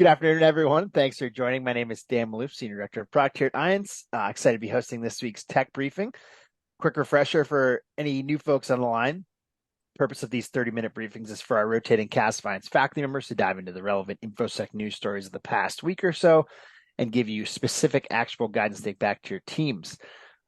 Good afternoon, everyone. Thanks for joining. My name is Dan Maloof, Senior Director of Product here at IANS. Excited to be hosting this week's tech briefing. Quick refresher for any new folks on the line. Purpose of these 30-minute briefings is for our rotating cast of IANS faculty members to dive into the relevant InfoSec news stories of the past week or so and give you specific actionable guidance to take back to your teams.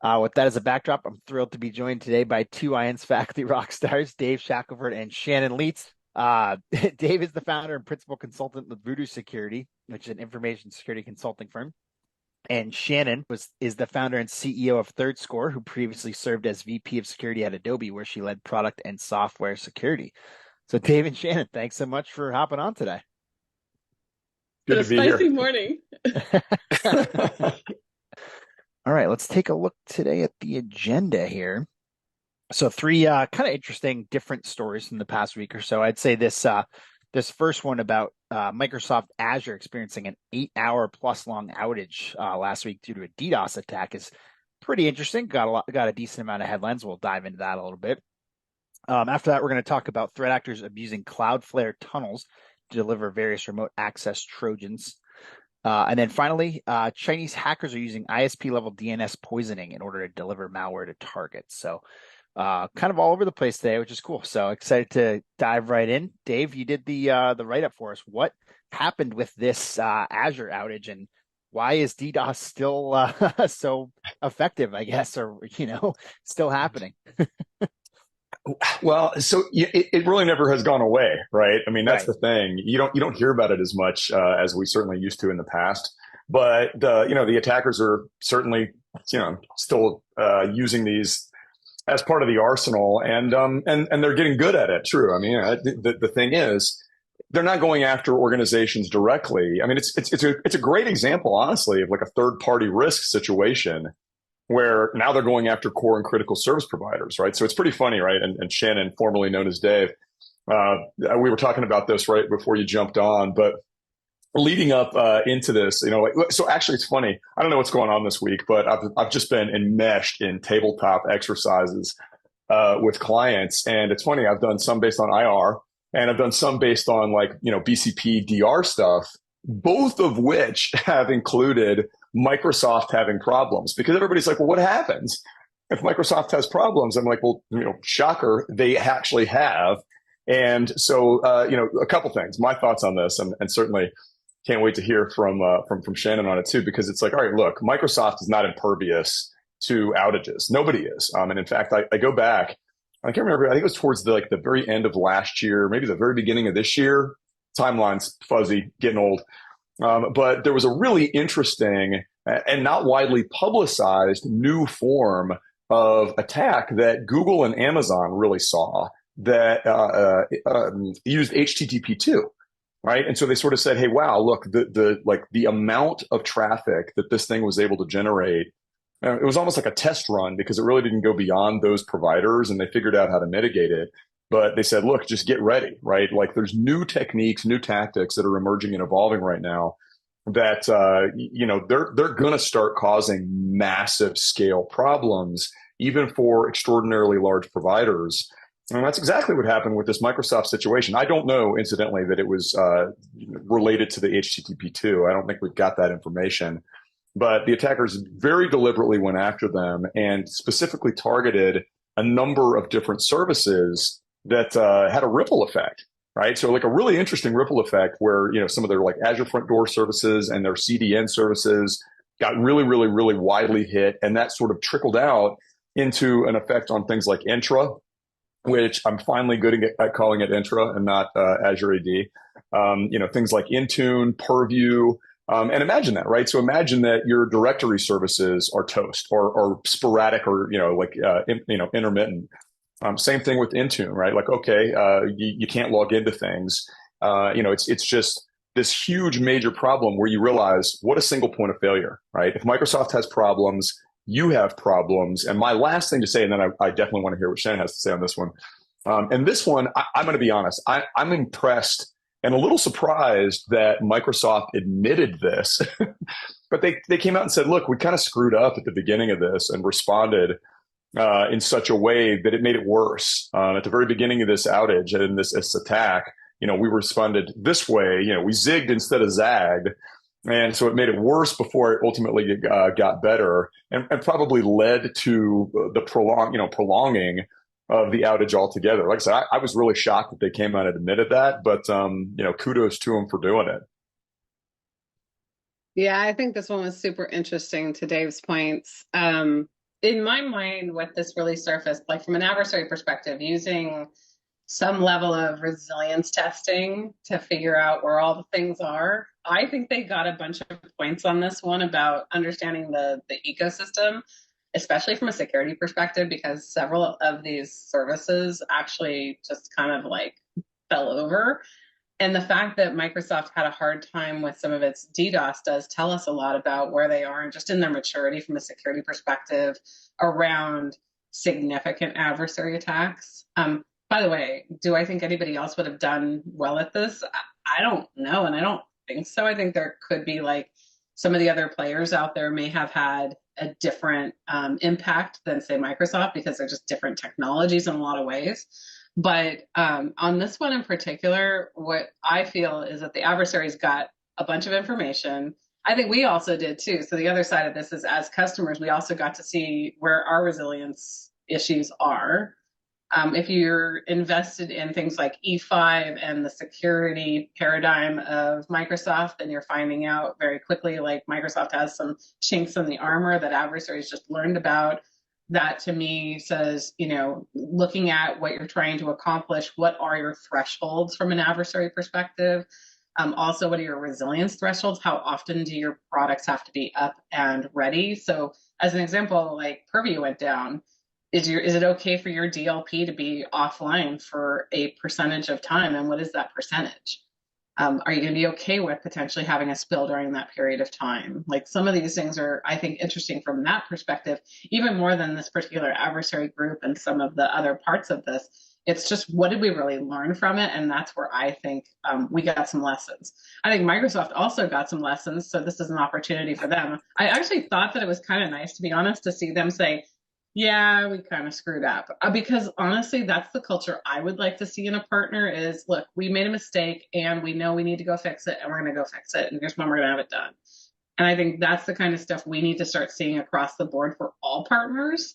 With that as a backdrop, I'm thrilled to be joined today by two IANS faculty rock stars, Dave Shackelford and Shannon Leitz. Dave is the founder and principal consultant with Voodoo Security, which is an information security consulting firm. And Shannon is the founder and CEO of ThirdScore, who previously served as VP of Security at Adobe, where she led product and software security. So Dave and Shannon, thanks so much for hopping on today. Good to be here. Spicy morning. All right, let's take a look today at the agenda here. So three kind of interesting different stories from the past week or so. I'd say this first one about Microsoft Azure experiencing an 8-hour plus long outage last week due to a DDoS attack is pretty interesting. Got a decent amount of headlines. We'll dive into that a little bit. After that, we're going to talk about threat actors abusing Cloudflare Tunnels to deliver various remote access trojans. And then finally, Chinese hackers are using ISP level DNS poisoning in order to deliver malware to targets. So kind of all over the place today, which is cool. So excited to dive right in. Dave, you did the write-up for us. What happened with this Azure outage, and why is DDoS still so effective, I guess, or still happening? Well, so it really never has gone away, right? I mean, that's Right. the thing. You don't hear about it as much as we certainly used to in the past. But the attackers are certainly still using these as part of the arsenal, and they're getting good at it. True. I mean, the thing is, they're not going after organizations directly. I mean, it's a great example, honestly, of like a third party risk situation where now they're going after core and critical service providers, right? So it's pretty funny, right? And Shannon, formerly known as Dave, we were talking about this right before you jumped on, but leading up into this, so actually it's funny. I don't know what's going on this week, but I've just been enmeshed in tabletop exercises with clients, and it's funny. I've done some based on IR, and I've done some based on BCP DR stuff, both of which have included Microsoft having problems, because everybody's like, well, what happens if Microsoft has problems? I'm like, well, shocker, they actually have. And so, a couple things, my thoughts on this, and certainly can't wait to hear from Shannon on it too, because it's like, all right, look, Microsoft is not impervious to outages. Nobody is. And in fact, I go back, I can't remember, I think it was towards the very end of last year, maybe the very beginning of this year. Timeline's fuzzy, getting old. But there was a really interesting and not widely publicized new form of attack that Google and Amazon really saw that used HTTP2. Right. And so they sort of said, hey, wow, look, the amount of traffic that this thing was able to generate, it was almost like a test run, because it really didn't go beyond those providers, and they figured out how to mitigate it. But they said, look, just get ready, right? Like, there's new techniques, new tactics that are emerging and evolving right now that, they're going to start causing massive scale problems, even for extraordinarily large providers. And that's exactly what happened with this Microsoft situation. I don't know, incidentally, that it was related to the HTTP2. I don't think we've got that information. But the attackers very deliberately went after them and specifically targeted a number of different services that had a ripple effect, right? So like a really interesting ripple effect where, some of their like Azure Front Door services and their CDN services got really, really, really widely hit. And that sort of trickled out into an effect on things like Entra, which I'm finally good at calling it Entra and not Azure AD. Things like Intune, Purview, and imagine that, right? So imagine that your directory services are toast or sporadic or intermittent. Same thing with Intune, right? Like, okay, you can't log into things. It's just this huge major problem where you realize what a single point of failure, right? If Microsoft has problems, you have problems. And my last thing to say, and then I definitely want to hear what Shannon has to say on this one. And this one, I'm going to be honest, I'm impressed and a little surprised that Microsoft admitted this. But they came out and said, look, we kind of screwed up at the beginning of this and responded in such a way that it made it worse. At the very beginning of this outage and in this attack, we responded this way. We zigged instead of zagged. And so it made it worse before it ultimately got better, and probably led to the prolonging of the outage altogether. Like I said, I was really shocked that they came out and admitted that, but kudos to them for doing it. Yeah, I think this one was super interesting to Dave's points. In my mind, what this really surfaced, like from an adversary perspective, using some level of resilience testing to figure out where all the things are. I think they got a bunch of points on this one about understanding the ecosystem, especially from a security perspective, because several of these services actually just kind of like fell over. And the fact that Microsoft had a hard time with some of its DDoS does tell us a lot about where they are and just in their maturity from a security perspective around significant adversary attacks. By the way, do I think anybody else would have done well at this? I don't know, and I don't think so. I think there could be like some of the other players out there may have had a different impact than, say, Microsoft, because they're just different technologies in a lot of ways. But on this one in particular, what I feel is that the adversaries got a bunch of information. I think we also did too. So the other side of this is, as customers, we also got to see where our resilience issues are. If you're invested in things like E5 and the security paradigm of Microsoft, then you're finding out very quickly, like Microsoft has some chinks in the armor that adversaries just learned about. That to me says, looking at what you're trying to accomplish, what are your thresholds from an adversary perspective? Also, what are your resilience thresholds? How often do your products have to be up and ready? So as an example, like Purview went down. Is it okay for your DLP to be offline for a percentage of time? And what is that percentage? Are you going to be okay with potentially having a spill during that period of time? Like, some of these things are, I think, interesting from that perspective, even more than this particular adversary group and some of the other parts of this. It's just, what did we really learn from it? And that's where I think we got some lessons. I think Microsoft also got some lessons. So this is an opportunity for them. I actually thought that it was kind of nice, to be honest, to see them say, yeah, we kind of screwed up. Because honestly, that's the culture I would like to see in a partner is, look, we made a mistake and we know we need to go fix it, and we're going to go fix it. And here's when we're going to have it done. And I think that's the kind of stuff we need to start seeing across the board for all partners.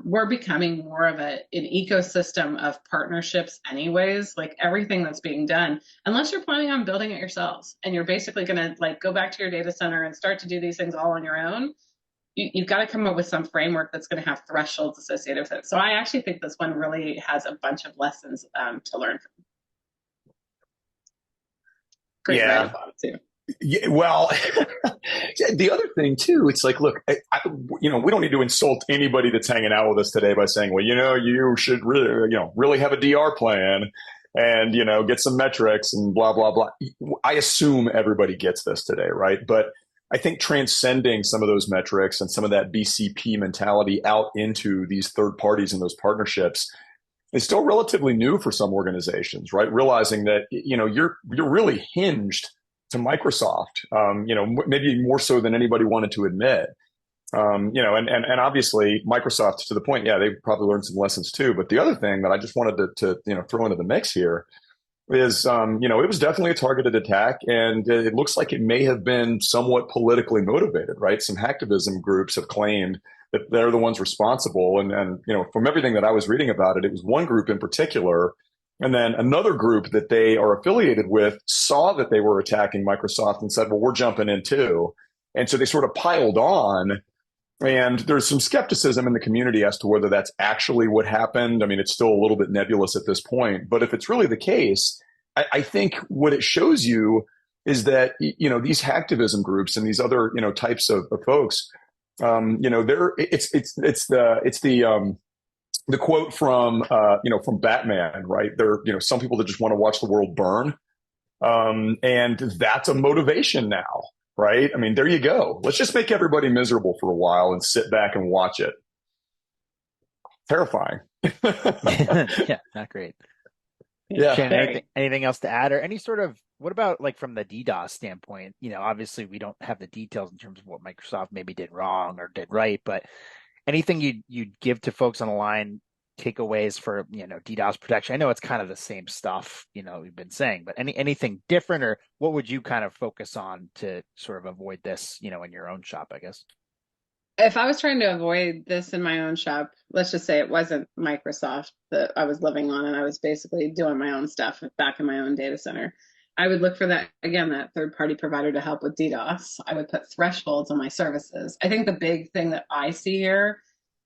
We're becoming more of an ecosystem of partnerships anyways, like everything that's being done, unless you're planning on building it yourselves and you're basically going to like go back to your data center and start to do these things all on your own. You've got to come up with some framework that's going to have thresholds associated with it. So I actually think this one really has a bunch of lessons to learn from. Great Yeah. too. Yeah, well, the other thing too, it's like, look, we don't need to insult anybody that's hanging out with us today by saying, well, you should really have a DR plan and, get some metrics and blah, blah, blah. I assume everybody gets this today, right? But I think transcending some of those metrics and some of that BCP mentality out into these third parties and those partnerships is still relatively new for some organizations, right? Realizing that, you're really hinged to Microsoft, maybe more so than anybody wanted to admit. And obviously Microsoft, to the point, yeah, they probably learned some lessons too. But the other thing that I just wanted to throw into the mix here is, it was definitely a targeted attack, and it looks like it may have been somewhat politically motivated, right? Some hacktivism groups have claimed that they're the ones responsible. And from everything that I was reading about it, it was one group in particular. And then another group that they are affiliated with saw that they were attacking Microsoft and said, well, we're jumping in too. And so they sort of piled on. And there's some skepticism in the community as to whether that's actually what happened. I mean, it's still a little bit nebulous at this point. But if it's really the case, I think what it shows you is that, these hacktivism groups and these other, types of folks, it's the quote from Batman, right? There, some people that just want to watch the world burn. And that's a motivation now, right? I mean, there you go. Let's just make everybody miserable for a while and sit back and watch it. Terrifying. Yeah, not great. Yeah. Shannon, anything else to add, or any sort of, what about like from the DDoS standpoint? Obviously we don't have the details in terms of what Microsoft maybe did wrong or did right, but anything you'd give to folks on the line takeaways for, DDoS protection? I know it's kind of the same stuff, we've been saying, but anything different, or what would you kind of focus on to sort of avoid this, in your own shop, I guess? If I was trying to avoid this in my own shop, let's just say it wasn't Microsoft that I was living on and I was basically doing my own stuff back in my own data center, I would look for that, again, that third party provider to help with DDoS. I would put thresholds on my services. I think the big thing that I see here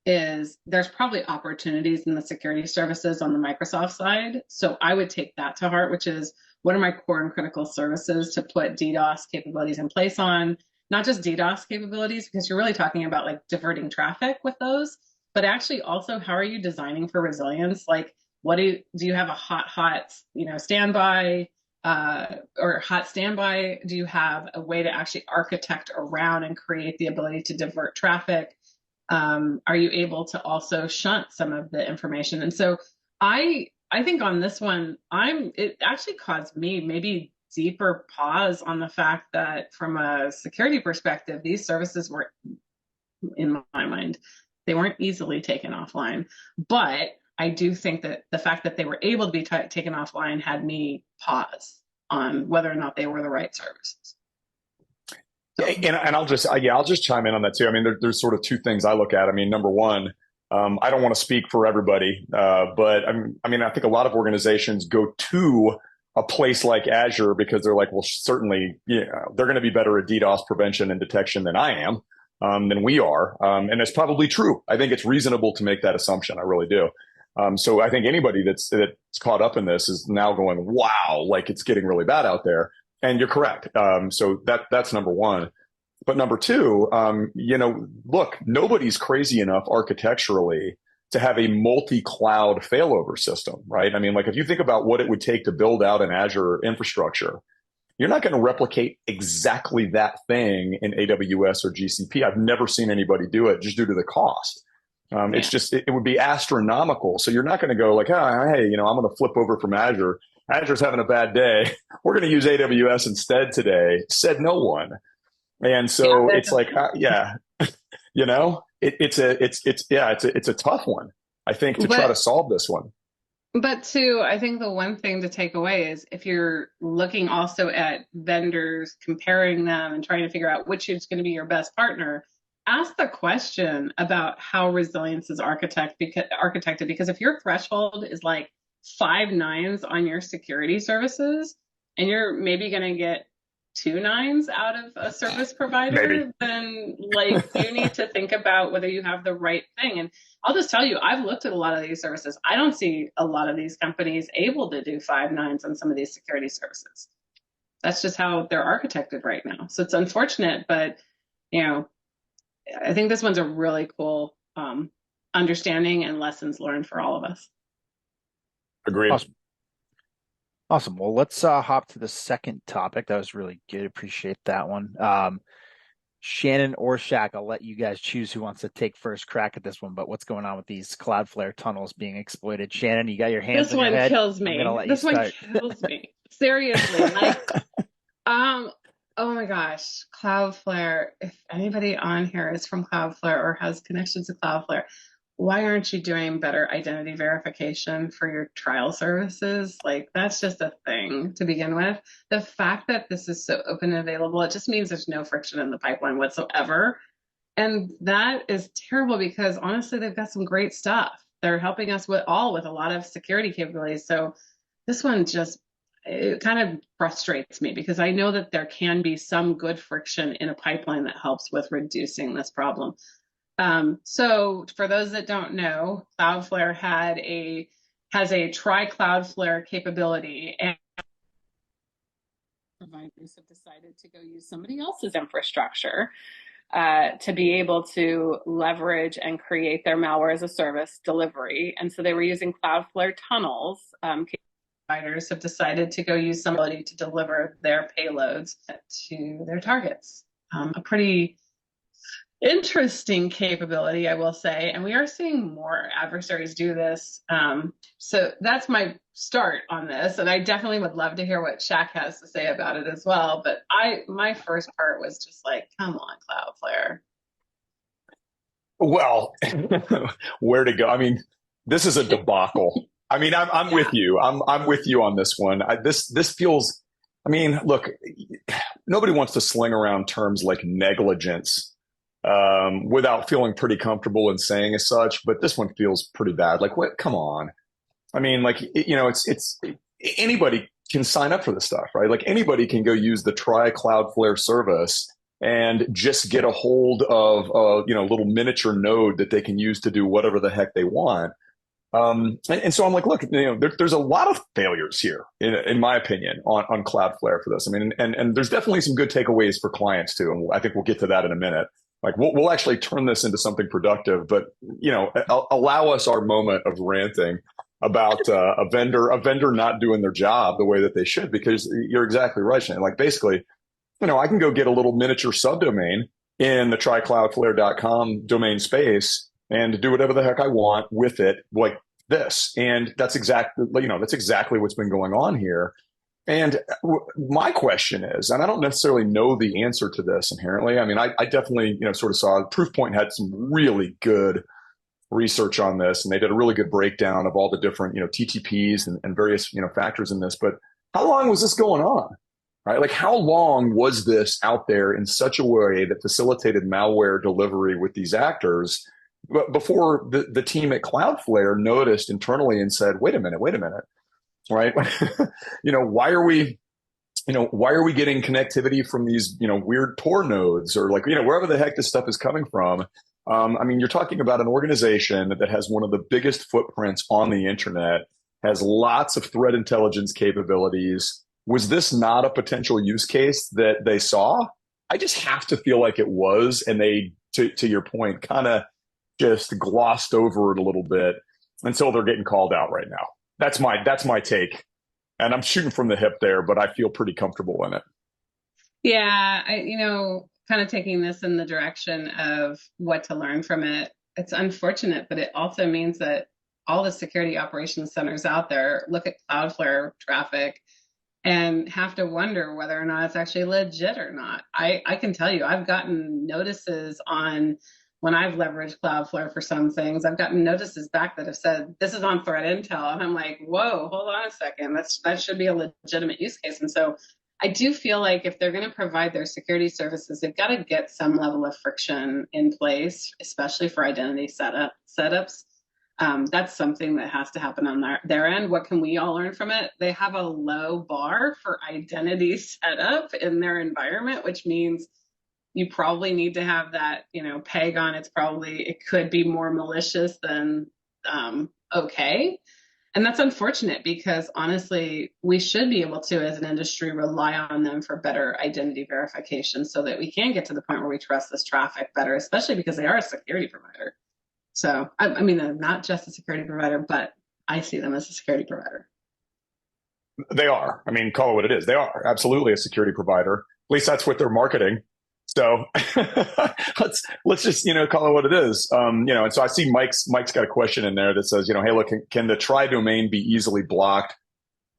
is there's probably opportunities in the security services on the Microsoft side. So I would take that to heart, which is what are my core and critical services to put DDoS capabilities in place on? Not just DDoS capabilities, because you're really talking about like diverting traffic with those, but actually also how are you designing for resilience? Like, what do you have a hot, standby or hot standby? Do you have a way to actually architect around and create the ability to divert traffic? Are you able to also shunt some of the information? And so I think on this one, it actually caused me maybe deeper pause on the fact that from a security perspective, these services were, in my mind, they weren't easily taken offline. But I do think that the fact that they were able to be taken offline had me pause on whether or not they were the right services. So. And I'll just chime in on that too. I mean, there's sort of two things I look at. I mean, number one, I don't want to speak for everybody, but I think a lot of organizations go to a place like Azure because they're like, well, certainly, they're going to be better at DDoS prevention and detection than I am, than we are. And it's probably true. I think it's reasonable to make that assumption. I really do. So I think anybody that's caught up in this is now going, wow, like it's getting really bad out there. And you're correct. So that's number one. But number two, look, nobody's crazy enough architecturally to have a multi-cloud failover system, right? I mean, like if you think about what it would take to build out an Azure infrastructure, you're not going to replicate exactly that thing in AWS or GCP. I've never seen anybody do it just due to the cost. It's just, it would be astronomical. So you're not going to go like, oh, hey, I'm going to flip over from Azure. Azure's having a bad day. We're going to use AWS instead today. Said no one. And so it's like, it's a tough one, I think, to try to solve this one. But two, I think the one thing to take away is if you're looking also at vendors, comparing them and trying to figure out which is going to be your best partner, ask the question about how resilience is architected. Because if your threshold is like 5 nines on your security services, and you're maybe going to get 2 nines out of a service provider, maybe. Then like you need to think about whether you have the right thing. And I'll just tell you, I've looked at a lot of these services. I don't see a lot of these companies able to do 5 nines on some of these security services. That's just how they're architected right now. So it's unfortunate, but I think this one's a really cool understanding and lessons learned for all of us. Agreed. Awesome. Well, let's hop to the second topic. That was really good. Appreciate that one. Shannon or Shaq, I'll let you guys choose who wants to take first crack at this one. But what's going on with these Cloudflare tunnels being exploited? Shannon, you got your hands on your head. This one kills me. This one kills me. Seriously. Like, oh my gosh, Cloudflare. If anybody on here is from Cloudflare or has connections to Cloudflare, why aren't you doing better identity verification for your trial services? Like, that's just a thing to begin with. The fact that this is so open and available, it just means there's no friction in the pipeline whatsoever. And that is terrible because honestly, they've got some great stuff. They're helping us with a lot of security capabilities. So this one it kind of frustrates me because I know that there can be some good friction in a pipeline that helps with reducing this problem. So for those that don't know, Cloudflare has a TryCloudflare capability, and providers have decided to go use somebody else's infrastructure to be able to leverage and create their malware as a service delivery. And so they were using Cloudflare Tunnels. Providers have decided to go use somebody to deliver their payloads to their targets. A pretty interesting capability, I will say, and we are seeing more adversaries do this. So that's my start on this, and I definitely would love to hear what Shaq has to say about it as well. But my first part was just like, come on, Cloudflare. Well, where to go? I mean, This is a debacle. I mean, I'm with Yeah. you. I'm with you on this one. This feels. I mean, look, nobody wants to sling around terms like negligence without feeling pretty comfortable in saying as such. But this one feels pretty bad. Like, what? Come on. I mean, like, it's anybody can sign up for this stuff, right? Like anybody can go use the TryCloudflare service and just get a hold of a little miniature node that they can use to do whatever the heck they want. And so I'm like, look, there's a lot of failures here, in my opinion, on Cloudflare for this. I mean, and there's definitely some good takeaways for clients too, and I think we'll get to that in a minute. Like we'll actually turn this into something productive, but allow us our moment of ranting about a vendor not doing their job the way that they should, because you're exactly right, Shane. Like basically, I can go get a little miniature subdomain in the trycloudflare.com domain space and do whatever the heck I want with it, like this. And that's exactly what's been going on here. And my question is, and I don't necessarily know the answer to this inherently. I mean, I definitely, sort of saw Proofpoint had some really good research on this, and they did a really good breakdown of all the different, TTPs and various, factors in this. But how long was this going on? Right? Like, how long was this out there in such a way that facilitated malware delivery with these actors before the team at Cloudflare noticed internally and said, wait a minute, right? Why are we getting connectivity from these, weird Tor nodes or like, wherever the heck this stuff is coming from? I mean, you're talking about an organization that has one of the biggest footprints on the internet, has lots of threat intelligence capabilities. Was this not a potential use case that they saw? I just have to feel like it was, and they, to your point, kind of just glossed over it a little bit until they're getting called out right now. That's my take, and I'm shooting from the hip there, but I feel pretty comfortable in it. Yeah, kind of taking this in the direction of what to learn from it. It's unfortunate, but it also means that all the security operations centers out there look at Cloudflare traffic and have to wonder whether or not it's actually legit or not. I can tell you, I've gotten notices on when I've leveraged Cloudflare for some things. I've gotten notices back that have said, this is on threat intel. And I'm like, whoa, hold on a second. That should be a legitimate use case. And so I do feel like if they're going to provide their security services, they've got to get some level of friction in place, especially for identity setups. That's something that has to happen on their end. What can we all learn from it? They have a low bar for identity setup in their environment, which means you probably need to have that, peg on. It could be more malicious than okay. And that's unfortunate because honestly, we should be able to, as an industry, rely on them for better identity verification so that we can get to the point where we trust this traffic better, especially because they are a security provider. So, I mean, they're not just a security provider, but I see them as a security provider. They are. I mean, call it what it is. They are absolutely a security provider. At least that's what they're marketing. So let's just call it what it is. And so I see Mike's got a question in there that says, hey, look, can the try domain be easily blocked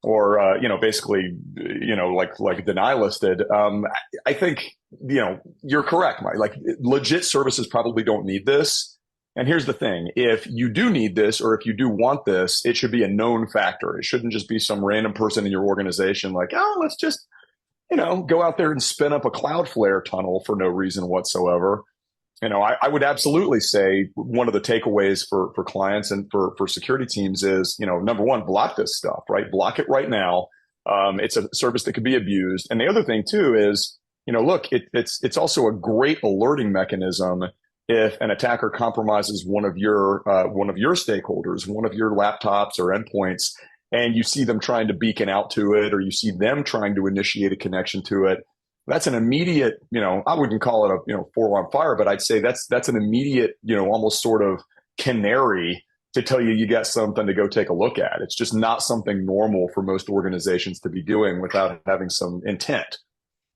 or basically like deny listed? I think you're correct, Mike. Like legit services probably don't need this. And here's the thing: if you do need this or if you do want this, it should be a known factor. It shouldn't just be some random person in your organization like, oh, let's just go out there and spin up a Cloudflare tunnel for no reason whatsoever. I would absolutely say one of the takeaways for clients and for security teams is, number one, block this stuff, right? Block it right now. It's a service that could be abused. And the other thing too is, look, it's also a great alerting mechanism if an attacker compromises one of your stakeholders, one of your laptops or endpoints, and you see them trying to beacon out to it, or you see them trying to initiate a connection to it. That's an immediate, I wouldn't call it a, four on fire, but I'd say that's an immediate, almost sort of canary to tell you got something to go take a look at. It's just not something normal for most organizations to be doing without having some intent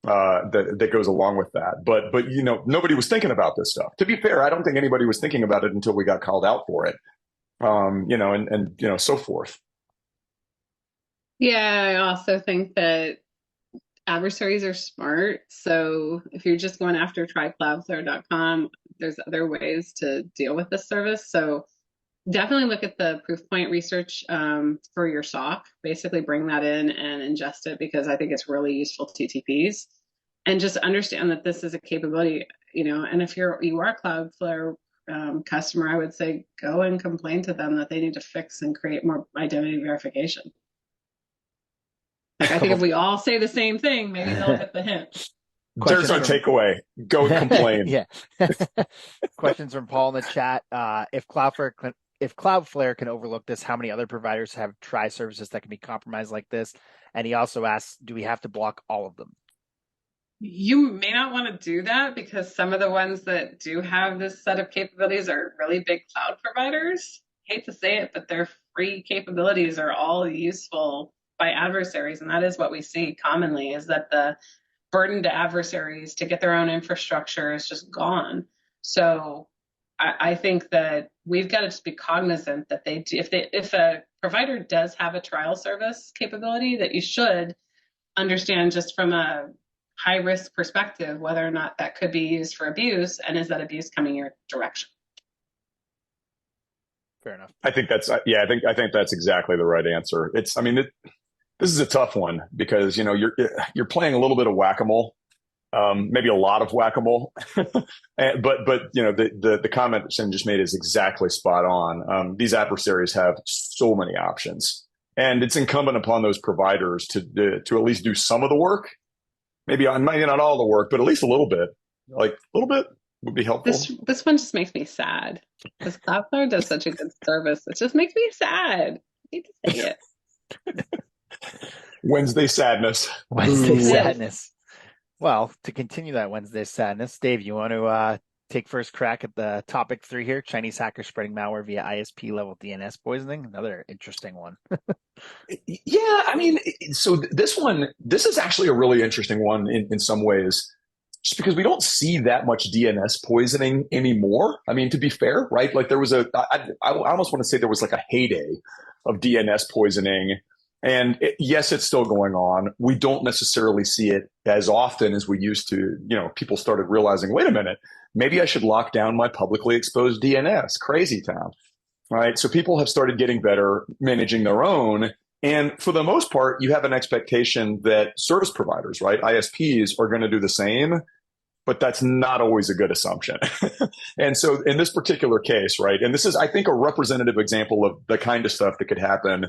that goes along with that. But nobody was thinking about this stuff. To be fair, I don't think anybody was thinking about it until we got called out for it, and so forth. Yeah, I also think that adversaries are smart. So if you're just going after trycloudflare.com, there's other ways to deal with this service. So Definitely look at the proof point research for your SOC. Basically bring that in and ingest it, because I think it's really useful TTPs. And just understand that this is a capability, and if you are a Cloudflare customer, I would say go and complain to them that they need to fix and create more identity verification. Like, I think if we all say the same thing, maybe they'll get the hint. There's our takeaway. Go and complain. Yeah. Questions from Paul in the chat. If Cloudflare can overlook this, how many other providers have try services that can be compromised like this? And he also asks, do we have to block all of them? You may not want to do that, because some of the ones that do have this set of capabilities are really big cloud providers. Hate to say it, but their free capabilities are all useful by adversaries. And that is what we see commonly, is that the burden to adversaries to get their own infrastructure is just gone. So I think that we've got to just be cognizant that if a provider does have a trial service capability, that you should understand just from a high risk perspective whether or not that could be used for abuse, and is that abuse coming your direction. Fair enough. I think that's I think that's exactly the right answer. This is a tough one, because you're playing a little bit of whack-a-mole, maybe a lot of whack-a-mole. but the comment that Sim just made is exactly spot on. These adversaries have so many options, and it's incumbent upon those providers to at least do some of the work. Maybe not all the work, but at least a little bit. Like a little bit would be helpful. This one just makes me sad, because Cloudflare does such a good service. It just makes me sad. I hate to say it. Wednesday sadness. Wednesday sadness. Well, to continue that Wednesday sadness, Dave, you want to take first crack at the topic 3 here? Chinese hackers spreading malware via ISP level DNS poisoning. Another interesting one. Yeah, so this is actually a really interesting one in some ways, just because we don't see that much DNS poisoning anymore. To be fair, right? Like there was I almost want to say there was like a heyday of DNS poisoning. And yes, it's still going on. We don't necessarily see it as often as we used to. People started realizing, wait a minute, maybe I should lock down my publicly exposed DNS. Crazy town, right? So people have started getting better managing their own. And for the most part, you have an expectation that service providers, right, ISPs, are going to do the same. But that's not always a good assumption. And so in this particular case, right, and this is, I think, a representative example of the kind of stuff that could happen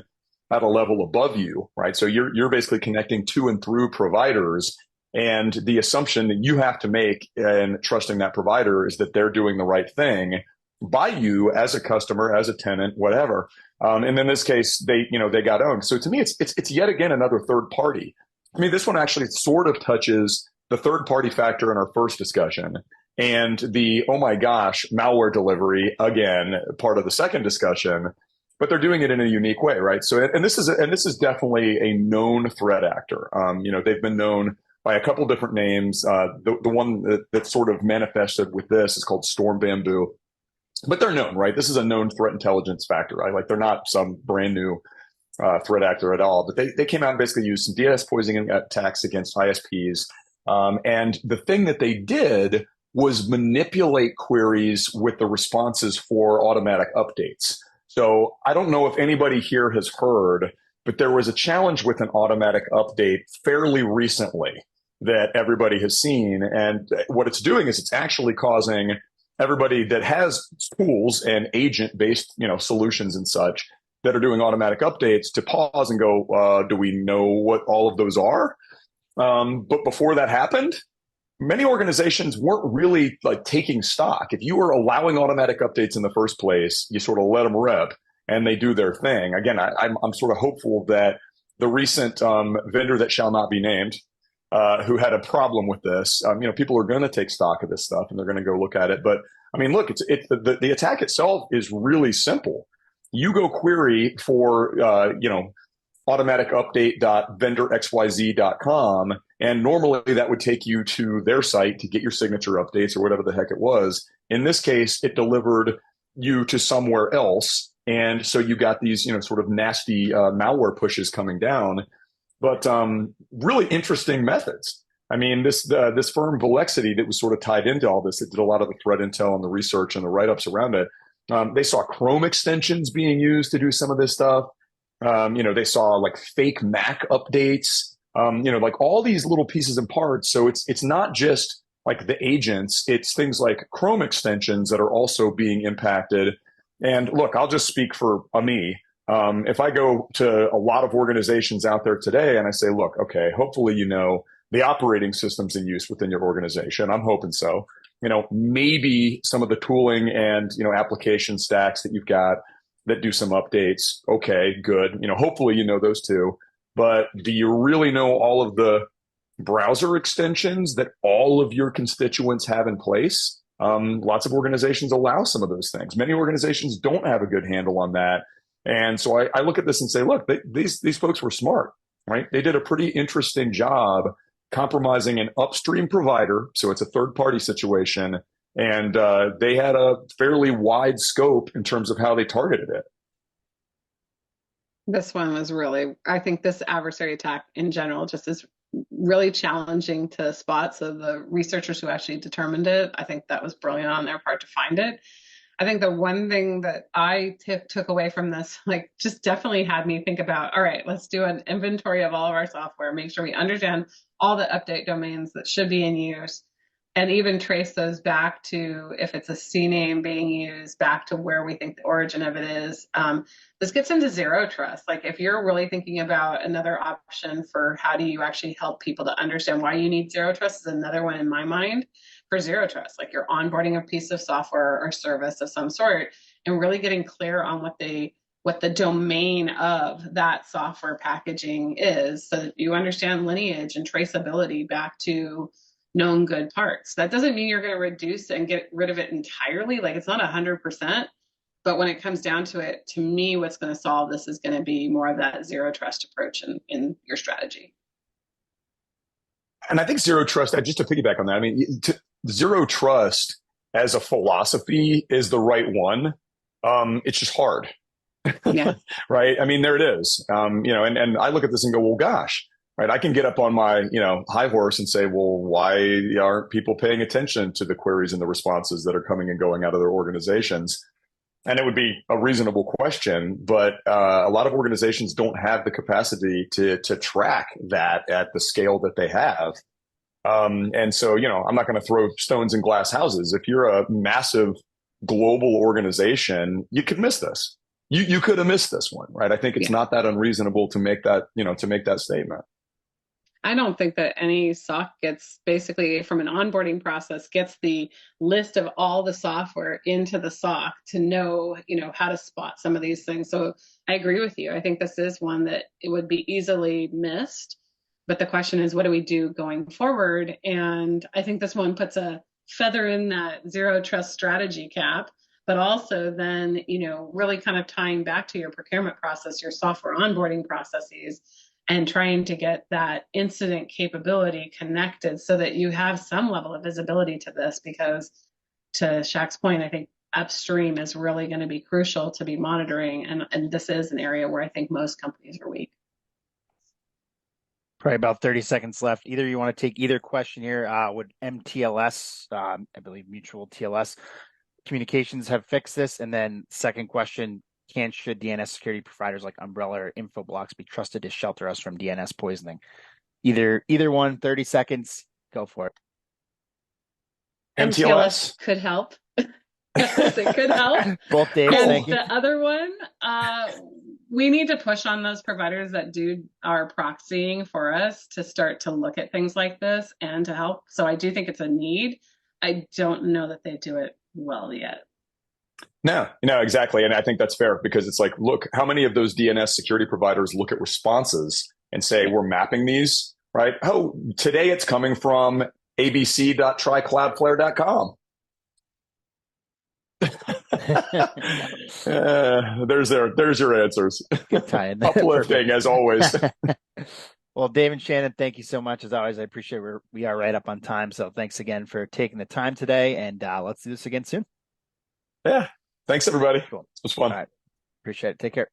at a level above you, right? So you're basically connecting to and through providers, and the assumption that you have to make in trusting that provider is that they're doing the right thing by you as a customer, as a tenant, whatever. And in this case, they got owned. So to me, it's yet again another third party. This one actually sort of touches the third party factor in our first discussion, and the, oh my gosh, malware delivery, again, part of the second discussion. But they're doing it in a unique way, right? So, and this is definitely a known threat actor. They've been known by a couple different names. The one that sort of manifested with this is called StormBamboo, but they're known, right? This is a known threat intelligence factor, right? Like they're not some brand new threat actor at all. But they came out and basically used some DNS poisoning attacks against ISPs, and the thing that they did was manipulate queries with the responses for automatic updates. So I don't know if anybody here has heard, but there was a challenge with an automatic update fairly recently that everybody has seen. And what it's doing is it's actually causing everybody that has tools and agent-based, solutions and such that are doing automatic updates to pause and go, do we know what all of those are? But before that happened, many organizations weren't really like taking stock. If you were allowing automatic updates in the first place, you sort of let them rip and they do their thing. Again, I'm sort of hopeful that the recent vendor that shall not be named, who had a problem with this, people are going to take stock of this stuff and they're going to go look at it. But look, the attack itself is really simple. You go query for, automatic update.vendorxyz.com. And normally that would take you to their site to get your signature updates or whatever the heck it was. In this case, it delivered you to somewhere else. And so you got these, sort of nasty malware pushes coming down, but really interesting methods. This firm Velexity that was sort of tied into all this, it did a lot of the threat intel and the research and the write-ups around it. They saw Chrome extensions being used to do some of this stuff. They saw like fake Mac updates, like all these little pieces and parts. So it's not just like the agents, it's things like Chrome extensions that are also being impacted. And look, I'll just speak for me. If I go to a lot of organizations out there today and I say, look, okay, hopefully you know the operating systems in use within your organization. I'm hoping so. Maybe some of the tooling and, application stacks that you've got that do some updates. Okay, good. Hopefully you know those too. But do you really know all of the browser extensions that all of your constituents have in place? Lots of organizations allow some of those things. Many organizations don't have a good handle on that. And so I look at this and say, look, these folks were smart, right? They did a pretty interesting job compromising an upstream provider. So it's a third party situation. And they had a fairly wide scope in terms of how they targeted it. This one was really, I think this adversary attack in general just is really challenging to spot. So the researchers who actually determined it, I think that was brilliant on their part to find it. I think the one thing that I took away from this, like just definitely had me think about, all right, let's do an inventory of all of our software, make sure we understand all the update domains that should be in use, and even trace those back to, if it's a CNAME being used, back to where we think the origin of it is. This gets into zero trust. Like if you're really thinking about another option for how do you actually help people to understand why you need zero trust, is another one in my mind for zero trust. Like you're onboarding a piece of software or service of some sort and really getting clear on what the domain of that software packaging is, so that you understand lineage and traceability back to known good parts. That doesn't mean you're going to reduce and get rid of it entirely. Like it's not 100%, but when it comes down to it, to me, what's going to solve this is going to be more of that zero trust approach in your strategy. And I think zero trust, just to piggyback on that, I mean, zero trust as a philosophy is the right one. It's just hard. Yeah. Right. I mean, there it is. And I look at this and go, well, gosh, right. I can get up on my, high horse and say, well, why aren't people paying attention to the queries and the responses that are coming and going out of their organizations? And it would be a reasonable question, but a lot of organizations don't have the capacity to track that at the scale that they have. And so, I'm not going to throw stones in glass houses. If you're a massive global organization, you could miss this. You could have missed this one, right? I think it's not that unreasonable to make that, to make that statement. I don't think that any SOC gets, basically from an onboarding process, gets the list of all the software into the SOC to know, how to spot some of these things. So I agree with you. I think this is one that it would be easily missed. But the question is, what do we do going forward? And I think this one puts a feather in that zero trust strategy cap, but also then, really kind of tying back to your procurement process, your software onboarding processes, and trying to get that incident capability connected so that you have some level of visibility to this. Because to Shaq's point, I think upstream is really going to be crucial to be monitoring. And this is an area where I think most companies are weak. Probably about 30 seconds left. Either you want to take either question here. Would MTLS, I believe mutual TLS communications have fixed this? And then second question, should DNS security providers like Umbrella or Infoblocks be trusted to shelter us from DNS poisoning? Either one, 30 seconds, go for it. MTLS could help. Yes, it could help. Both Dave, thank you. The other one, we need to push on those providers that do our proxying for us to start to look at things like this and to help. So I do think it's a need. I don't know that they do it well yet. No, exactly. And I think that's fair, because it's like, look, how many of those DNS security providers look at responses and say, we're mapping these, right? Oh, today it's coming from abc.trycloudflare.com. There's your answers. Good time. Uplifting as always. Well, Dave and Shannon, thank you so much. As always, I appreciate we are right up on time. So thanks again for taking the time today, and let's do this again soon. Yeah. Thanks, everybody. Cool. It was fun. All right. Appreciate it. Take care.